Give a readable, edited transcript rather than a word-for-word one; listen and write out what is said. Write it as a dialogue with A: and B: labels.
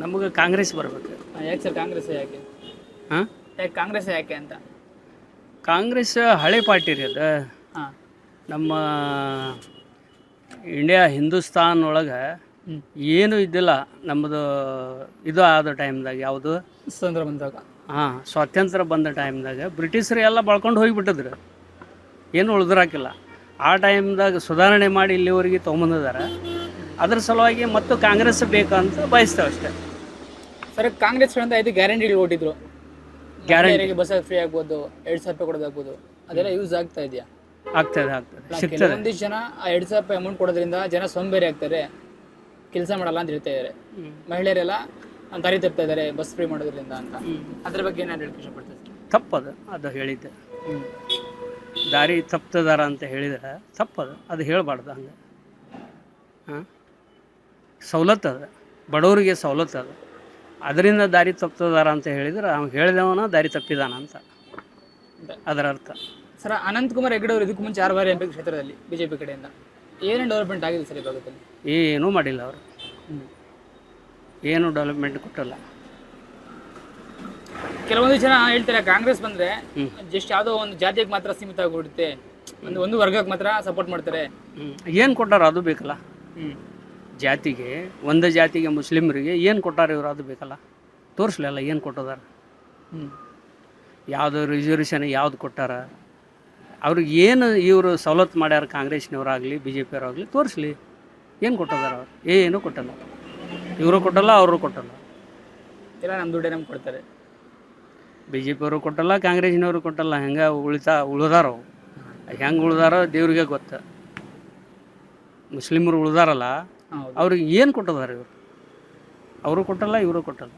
A: ನಮಗೆ ಕಾಂಗ್ರೆಸ್ ಬರಬೇಕು.
B: ಯಾಕೆ ಸರ್ ಕಾಂಗ್ರೆಸ್ ಯಾಕೆ?
A: ಹಾಂ,
B: ಯಾಕೆ ಕಾಂಗ್ರೆಸ್ ಯಾಕೆ ಅಂತ?
A: ಕಾಂಗ್ರೆಸ್ ಹಳೆ ಪಾರ್ಟಿ ರೀ ಅದು.
B: ಹಾಂ.
A: ನಮ್ಮ ಇಂಡಿಯಾ ಹಿಂದೂಸ್ತಾನ್ ಒಳಗೆ ಏನು ಇದ್ದಿಲ್ಲ ನಮ್ಮದು. ಇದು ಆದ ಟೈಮ್ದಾಗ ಯಾವುದು
B: ಸ್ವತಂತ್ರ ಬಂದಾಗ
A: ಸ್ವಾತಂತ್ರ್ಯ ಬಂದ ಟೈಮ್ದಾಗ ಬ್ರಿಟಿಷರು ಎಲ್ಲ ಬಳ್ಕೊಂಡು ಹೋಗಿಬಿಟ್ಟಿದ್ರು, ಏನು ಉಳಿದ್ರಾಕಿಲ್ಲ. ಆ ಟೈಮ್ದಾಗ ಸುಧಾರಣೆ ಮಾಡಿ ಇಲ್ಲಿವರೆಗೆ ತೊಗೊಂಬಂದಿದ್ದಾರೆ. ಅದ್ರ ಸಲುವಾಗಿ ಮತ್ತು ಕಾಂಗ್ರೆಸ್ ಬೇಕಂತ ಬಯಸ್ತೇವೆ ಅಷ್ಟೇ.
B: ಸರ್, ಕಾಂಗ್ರೆಸ್ ಕಡೆಯಿಂದ 5 ಗ್ಯಾರಂಟಿಗಳು ಕೊಟ್ಟಿದ್ರು.
A: ಗ್ಯಾರಂಟಿ
B: ಬಸ್ ಫ್ರೀ ಆಗ್ಬೋದು, 2,000 ರೂಪಾಯಿ ಕೊಡೋದಾಗ್ಬೋದು, ಅದೆಲ್ಲ ಯೂಸ್ ಆಗ್ತಾ ಇದೆಯಾ?
A: ಆಗ್ತದೆ ಸಿಗ್ತದೆ.
B: ಕೆಲವೊಂದಿಷ್ಟು ಜನ ಆ 2,000 ರೂಪಾಯಿ ಅಮೌಂಟ್ ಕೊಡೋದ್ರಿಂದ ಜನ ಸೋಂಬೇರಿ ಆಗ್ತಾರೆ, ಕೆಲಸ ಮಾಡಲ್ಲ ಅಂತ ಹೇಳ್ತಾ ಇದ್ದಾರೆ. ಮಹಿಳೆಯರೆಲ್ಲ ದಾರಿ ತಪ್ತಾ ಇದ್ದಾರೆ ಬಸ್ ಫ್ರೀ ಮಾಡೋದ್ರಿಂದ ಅಂತ. ಅದ್ರ ಬಗ್ಗೆ ಏನಾದ್ರು ಹೇಳಕ್ಕೆ ಇಷ್ಟಪಡ್ತಾರೆ?
A: ತಪ್ಪದು ಅದು ಹೇಳಿದ್ದೆ. ದಾರಿ ತಪ್ತದಾರ ಅಂತ ಹೇಳಿದ್ರೆ ತಪ್ಪದು, ಅದು ಹೇಳಬಾರ್ದು ಹಂಗೆ. ಹಾಂ, ಸವಲತ್ತು ಅದು, ಬಡವರಿಗೆ ಸವಲತ್ತು ಅದು. ಅದರಿಂದ ದಾರಿ ತಪ್ತದಾರ ಅಂತ ಹೇಳಿದ್ರೆ ಅವ್ನು ಹೇಳಿದವನ ದಾರಿ ತಪ್ಪಿದಾನ ಅಂತ ಅದರ ಅರ್ಥ.
B: ಸರ್, ಅನಂತಕುಮಾರ್ ಹೆಗಡೆ ಅವರು ಇದಕ್ಕೂ ಮುಂಚೆ 6 ಬಾರಿ MP ಕ್ಷೇತ್ರದಲ್ಲಿ ಬಿಜೆಪಿ ಕಡೆಯಿಂದ ಏನೇನು ಡೆವಲಪ್ಮೆಂಟ್ ಆಗಿದೆ ಸರ್ ಈ ಭಾಗದಲ್ಲಿ?
A: ಏನೂ ಮಾಡಿಲ್ಲ ಅವರು, ಏನು ಡೆವಲಪ್ಮೆಂಟ್ ಕೊಟ್ಟಿಲ್ಲ.
B: ಕೆಲವೊಂದು ಜನ ಹೇಳ್ತಾರೆ ಕಾಂಗ್ರೆಸ್ ಬಂದ್ರೆ ಜಸ್ಟ್ ಯಾವುದೋ ಒಂದು ಜಾತಿಗೆ ಮಾತ್ರ ಸೀಮಿತ ಆಗಿಬಿಡುತ್ತೆ, ಒಂದು ವರ್ಗಕ್ಕೆ ಮಾತ್ರ ಸಪೋರ್ಟ್ ಮಾಡ್ತಾರೆ.
A: ಏನು ಕೊಟ್ಟಾರ ಅದು ಬೇಕಲ್ಲ. ಜಾತಿಗೆ, ಒಂದು ಜಾತಿಗೆ ಮುಸ್ಲಿಮರಿಗೆ ಏನು ಕೊಟ್ಟಾರ ಇವರು, ಅದು ಬೇಕಲ್ಲ. ತೋರಿಸ್ಲಿಲ್ಲ ಏನು ಕೊಟ್ಟದಾರ, ಯಾವುದು ರಿಸರ್ವೇಷನ್ ಯಾವ್ದು ಕೊಟ್ಟಾರ, ಅವ್ರಿಗೆ ಏನು ಇವರು ಸವಲತ್ತು ಮಾಡ್ಯಾರ ಕಾಂಗ್ರೆಸ್ನವರಾಗಲಿ ಬಿ ಜೆ ಪಿಯವರಾಗಲಿ, ತೋರಿಸ್ಲಿ ಏನು ಕೊಟ್ಟದಾರ. ಅವ್ರು ಏನೂ ಕೊಟ್ಟಲ್ಲ, ಇವರು ಕೊಟ್ಟಲ್ಲ, ಅವರು ಕೊಟ್ಟಲ್ಲ.
B: ಎಲ್ಲ ನಮ್ಮ ದುಡ್ಡೇ ನಮ್ಗೆ ಕೊಡ್ತಾರೆ.
A: ಬಿ ಜೆ ಪಿಯವರು ಕೊಟ್ಟಲ್ಲ, ಕಾಂಗ್ರೆಸ್ನವರು ಕೊಟ್ಟಲ್ಲ. ಹೆಂಗೆ ಉಳಿದಾರೋ, ಹೆಂಗೆ ಉಳಿದಾರೋ ದೇವ್ರಿಗೆ ಗೊತ್ತು. ಮುಸ್ಲಿಮರು ಉಳಿದಾರಲ್ಲ, ಅವ್ರಿಗೆ ಏನು ಕೊಟ್ಟದಾರ ಇವರು, ಅವರು ಕೊಟ್ಟಲ್ಲ, ಇವರು ಕೊಟ್ಟಲ್ಲ.